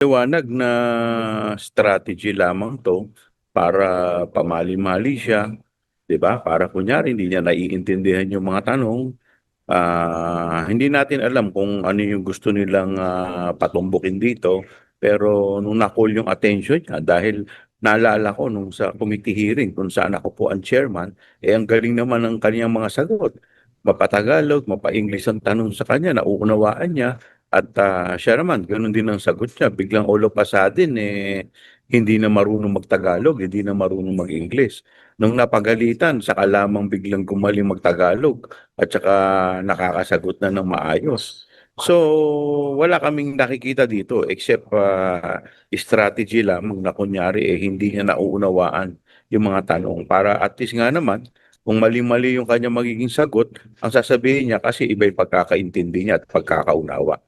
Liwanag na strategy lamang 'to para pamali-mali siya, 'di ba? Para kunyari hindi niya naiintindihan yung mga tanong. Hindi natin alam kung ano yung gusto nilang patumbukin dito, pero nung na-call yung attention niya dahil naalala ko nung sa committee hearing kung saan ako po ang chairman, ang galing naman ng kaniyang mga sagot. Mapa-Tagalog, mapa-English ang tanong sa kanya, nauunawaan niya at siya naman gano'n din ang sagot niya. Biglang all of a sudden, hindi na marunong mag-Tagalog, hindi na marunong mag-English. Nung napagalitan, saka lamang biglang gumaling mag-Tagalog at saka nakakasagot na ng maayos. So, wala kaming nakikita dito except strategy lamang na kunyari hindi niya nauunawaan yung mga tanong para at least nga naman kung mali-mali yung kanya magiging sagot, ang sasabihin niya kasi iba yung pagkakaintindi niya at pagkakaunawa.